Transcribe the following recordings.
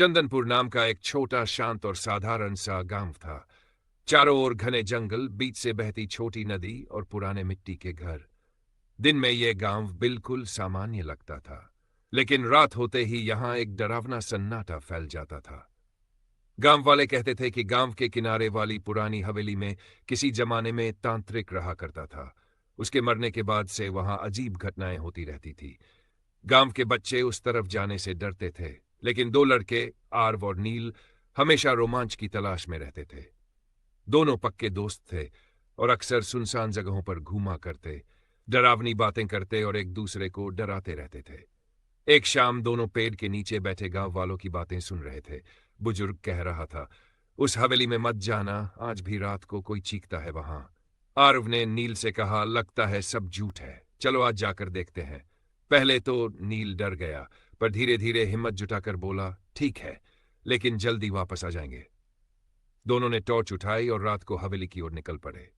चंदनपुर नाम का एक छोटा शांत और साधारण सा गांव था। चारों ओर घने जंगल, बीच से बहती छोटी नदी और पुराने मिट्टी के घर। दिन में यह गांव बिल्कुल सामान्य लगता था, लेकिन रात होते ही यहां एक डरावना सन्नाटा फैल जाता था। गांव वाले कहते थे कि गांव के किनारे वाली पुरानी हवेली में किसी जमाने में तांत्रिक रहा करता था। उसके मरने के बाद से वहां अजीब घटनाएं होती रहती थी। गांव के बच्चे उस तरफ जाने से डरते थे, लेकिन दो लड़के, आर्व और नील, हमेशा रोमांच की तलाश में रहते थे। दोनों पक्के दोस्त थे और अक्सर सुनसान जगहों पर घूमा करते, डरावनी बातें करते और एक दूसरे को डराते रहते थे। एक शाम दोनों पेड़ के नीचे बैठे गांव वालों की बातें सुन रहे थे। बुजुर्ग कह रहा था, उस हवेली में मत जाना, आज भी रात को कोई चीखता है वहां। आर्व ने नील से कहा, लगता है सब झूठ है, चलो आज जाकर देखते हैं। पहले तो नील डर गया, पर धीरे धीरे हिम्मत जुटाकर बोला, ठीक है, लेकिन जल्दी वापस आ जाएंगे। दोनों ने टॉर्च उठाई और रात को हवेली की ओर निकल पड़े।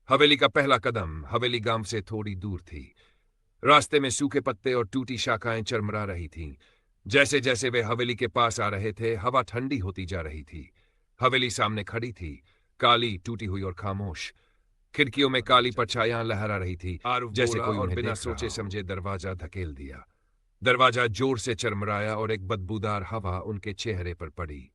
हवेली का पहला कदम हवेली गांव से थोड़ी दूर थी। रास्ते में सूखे पत्ते और टूटी शाखाएं चरमरा रही थीं। जैसे जैसे वे हवेली के पास आ रहे थे, हवा ठंडी होती जा रही थी। हवेली सामने खड़ी थी, काली, टूटी हुई और खामोश। खिड़कियों में काली परछाइयां लहरा रही थी, जैसे कोई उन्हें बिना सोचे समझे दरवाजा धकेल दिया। दरवाजा जोर से चरमराया और एक बदबूदार हवा उनके चेहरे पर पड़ी।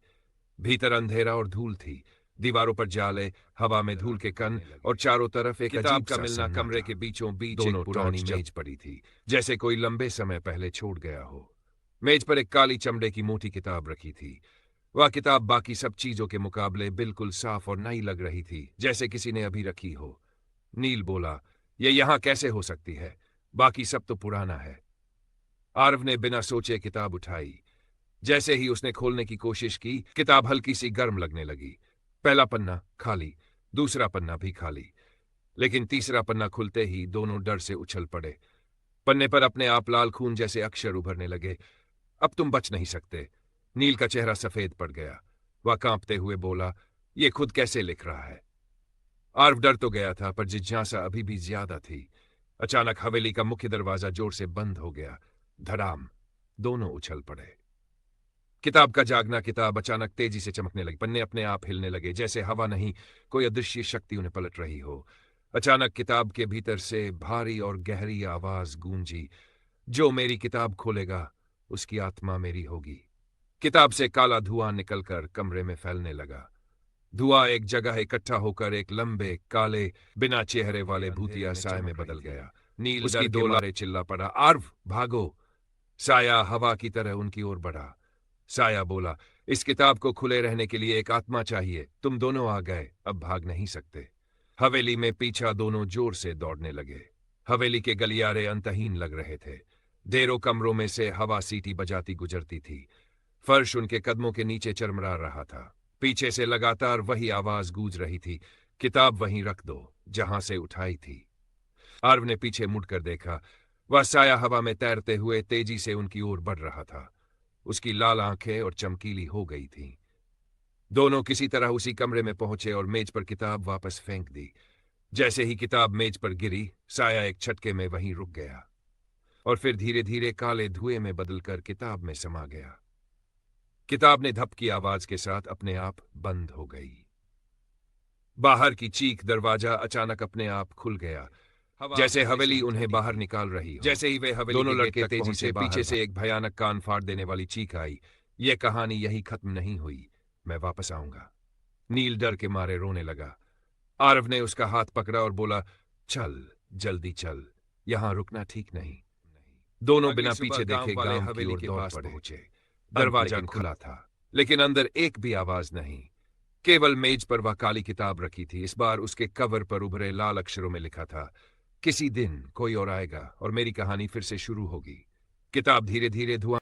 भीतर अंधेरा और धूल थी, दीवारों पर जाले, हवा में धूल के कण और चारों तरफ एक किताब अजीब का सा मिलना, सन्नाटा। कमरे के बीचों बीच दोनों एक पुरानी मेज पड़ी थी, जैसे कोई लंबे समय पहले छोड़ गया हो। मेज पर एक काली चमड़े की मोटी किताब रखी थी। वह किताब बाकी सब चीजों के मुकाबले बिल्कुल साफ और नई लग रही थी, जैसे किसी ने अभी रखी हो। नील बोला, यह यहां कैसे हो सकती है? बाकी सब तो पुराना है। आर्व ने बिना सोचे किताब उठाई। जैसे ही उसने खोलने की कोशिश की, किताब हल्की सी गर्म लगने लगी। पहला पन्ना खाली, दूसरा पन्ना भी खाली, लेकिन तीसरा पन्ना खुलते ही दोनों डर से उछल पड़े। पन्ने पर अपने आप लाल खून जैसे अक्षर उभरने लगे। अब तुम बच नहीं सकते। नील का चेहरा सफेद पड़ गया। वह कांपते हुए बोला, ये खुद कैसे लिख रहा है? आर्व डर तो गया था, पर जिज्ञासा अभी भी ज्यादा थी। अचानक हवेली का मुख्य दरवाजा जोर से बंद हो गया। धड़ाम। दोनों उछल पड़े। किताब का जागना किताब अचानक तेजी से चमकने लगी। पन्ने अपने आप हिलने लगे, जैसे हवा नहीं, कोई अदृश्य शक्ति उन्हें पलट रही हो। अचानक किताब के भीतर से भारी और गहरी आवाज गूंजी, जो मेरी किताब खोलेगा उसकी आत्मा मेरी होगी। किताब से काला धुआं निकलकर कमरे में फैलने लगा। धुआं एक जगह इकट्ठा होकर एक लंबे, काले, बिना चेहरे वाले भूतिया साए में बदल गया। नील उसकी दो लारे चिल्ला पड़ा, आर्व भागो! साया हवा की तरह उनकी ओर बढ़ा। साया बोला, इस किताब को खुले रहने के लिए एक आत्मा चाहिए। तुम दोनों आ गए, अब भाग नहीं सकते। हवेली में पीछा दोनों जोर से दौड़ने लगे। हवेली के गलियारे अंतहीन लग रहे थे। देरों कमरों में से हवा सीटी बजाती गुजरती थी। फर्श उनके कदमों के नीचे चरमरा रहा था। पीछे से लगातार वही आवाज गूंज रही थी, किताब वहीं रख दो जहां से उठाई थी। आर्व ने पीछे मुड़कर देखा। वह साया हवा में तैरते हुए तेजी से उनकी ओर बढ़ रहा था। उसकी लाल आंखें और चमकीली हो गई थीं। दोनों किसी तरह उसी कमरे में पहुंचे और मेज पर किताब वापस फेंक दी। जैसे ही किताब मेज पर गिरी, साया एक झटके में वहीं रुक गया और फिर धीरे धीरे काले धुएं में बदलकर किताब में समा गया। किताब ने धप की आवाज के साथ अपने आप बंद हो गई। बाहर की चीख, दरवाजा अचानक अपने आप खुल गया, जैसे हवेली उन्हें बाहर निकाल रही हो। जैसे ही वे हवेली दोनों लड़के तेजी से पीछे से एक भयानक कान फाड़ देने वाली चीख आई। यह कहानी यही खत्म नहीं हुई, मैं वापस आऊंगा। नील डर के मारे रोने लगा। आरव ने उसका हाथ पकड़ा और बोला, चल, जल्दी चल, यहां रुकना ठीक नहीं। दोनों बिना पीछे देखे गांव हवेली के पास पहुंचे। दरवाजा खुला था, लेकिन अंदर एक भी आवाज नहीं। केवल मेज पर वह काली किताब रखी थी। इस बार उसके कवर पर उभरे लाल अक्षरों में लिखा था, किसी दिन कोई और आएगा और मेरी कहानी फिर से शुरू होगी। किताब धीरे धीरे धुआं